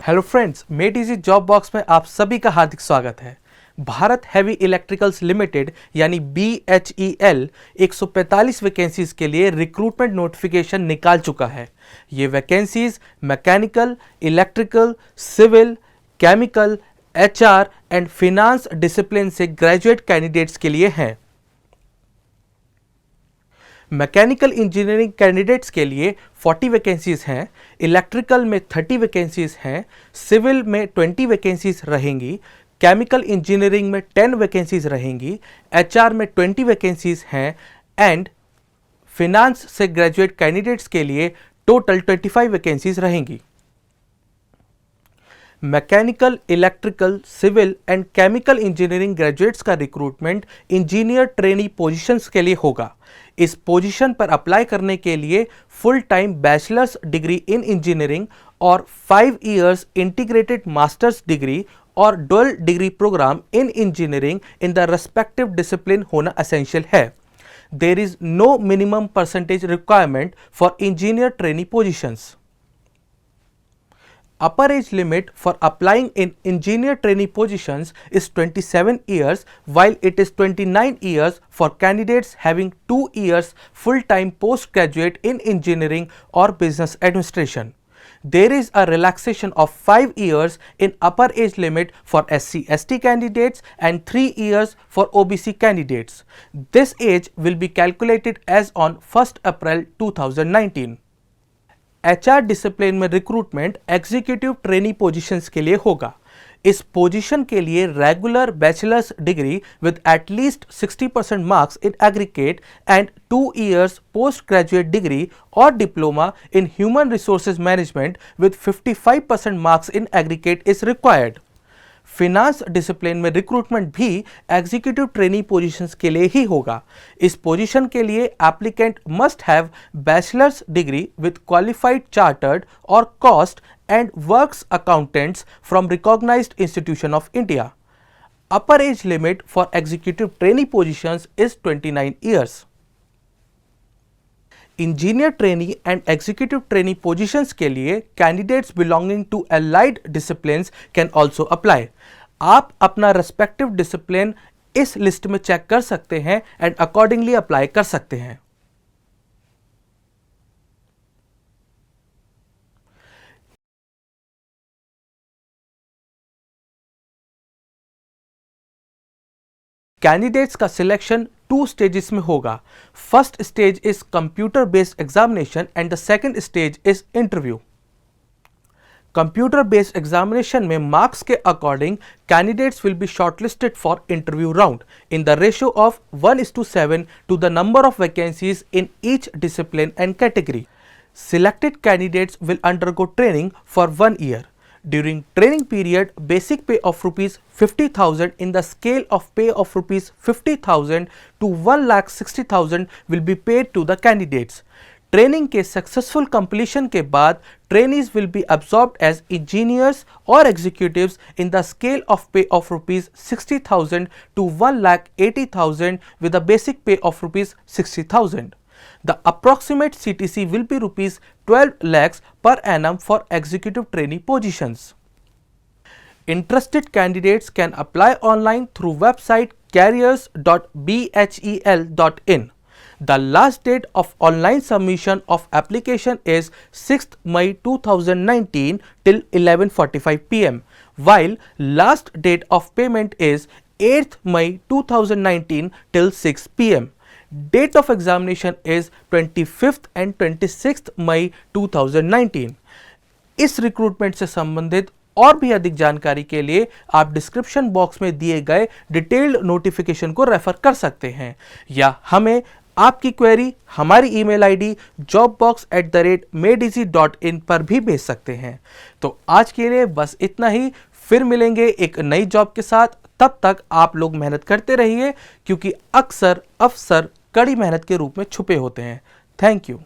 Hello friends, made easy job box में आप सभी का हार्दिक स्वागत है। भारत हैवी इलेक्ट्रिकल्स लिमिटेड यानी BHEL 145 वैकेंसीज के लिए रिक्रूटमेंट नोटिफिकेशन निकाल चुका है। ये vacancies mechanical, electrical, civil, chemical, HR and finance discipline से ग्रेजुएट कैंडिडेट्स के लिए हैं। मैकेनिकल इंजीनियरिंग कैंडिडेट्स के लिए 40 वैकेंसीज हैं, इलेक्ट्रिकल में 30 वैकेंसीज हैं, सिविल में 20 वैकेंसीज रहेंगी, केमिकल इंजीनियरिंग में 10 वैकेंसीज रहेंगी, HR में 20 वैकेंसीज हैं एंड फिनांस से ग्रेजुएट कैंडिडेट्स के लिए टोटल 25 वैकेंसीज रहेंगी। Mechanical, electrical, civil and chemical engineering graduates का रिक्रूटमेंट इंजीनियर ट्रेनी पोजीशंस के लिए होगा। इस पोजीशन पर अप्लाई करने के लिए full time bachelor's degree in engineering और 5 इयर्स इंटीग्रेटेड मास्टर्स डिग्री और dual degree programme in engineering in the respective discipline होना एसेंशियल है। There is no minimum percentage requirement for engineer trainee positions. Upper age limit for applying in engineer trainee positions is 27 years, while it is 29 years for candidates having 2 years full-time postgraduate in engineering or business administration. There is a relaxation of 5 years in upper age limit for SC/ST candidates and 3 years for OBC candidates. This age will be calculated as on 1st April 2019. HR discipline में recruitment executive trainee positions के लिए होगा। इस position के लिए regular bachelor's degree with at least 60% marks in aggregate and 2 years post graduate degree और diploma in human resources management with 55% marks in aggregate is required. Finance discipline में recruitment भी executive trainee positions के लिए ही होगा। इस पोजीशन के लिए applicant must have bachelor's degree with qualified chartered और cost and works accountants from recognised institution of India. Upper age limit for executive trainee positions is 29 years. Engineer trainee and executive trainee positions के लिए candidates belonging to allied disciplines can also apply. आप अपना respective discipline इस list में check कर सकते हैं and accordingly apply कर सकते हैं। कैंडिडेट्स का सिलेक्शन 2 स्टेजेस में होगा। First stage is computer based examination and the second stage is interview. Computer based examination में मार्क्स के according candidates will be shortlisted for interview round in the ratio of 1:7 to the number of vacancies in each discipline and category. Selected candidates will undergo training for 1 year. During training period, basic pay of rupees 50,000 in the scale of pay of rupees 50,000 to 1,60,000 will be paid to the candidates. Training के successful completion के बाद trainees will be absorbed as engineers और executives in the scale of pay of rupees 60,000 to 1,80,000 with a basic pay of rupees 60,000. The approximate CTC will be rupees 12 lakhs per annum for executive trainee positions. Interested candidates can apply online through website careers.bhel.in. The last date of online submission of application is 6th May 2019 till 11:45 p.m. while last date of payment is 8th May 2019 till 6 p.m. Date of examination is 25th and 26th May 2019. इस recruitment से संबंधित और भी अधिक जानकारी के लिए आप डिस्क्रिप्शन बॉक्स में दिए गए डिटेल्ड नोटिफिकेशन को रेफर कर सकते हैं या हमें आपकी क्वेरी हमारी ईमेल आईडी jobbox@madeeasy.in पर भी भेज सकते हैं। तो आज के लिए बस इतना ही, फिर मिलेंगे एक नई जॉब के साथ। तब तक आप लोग मेहनत करते रहिए क्योंकि अक्सर अफसर कड़ी मेहनत के रूप में छुपे होते हैं। Thank you.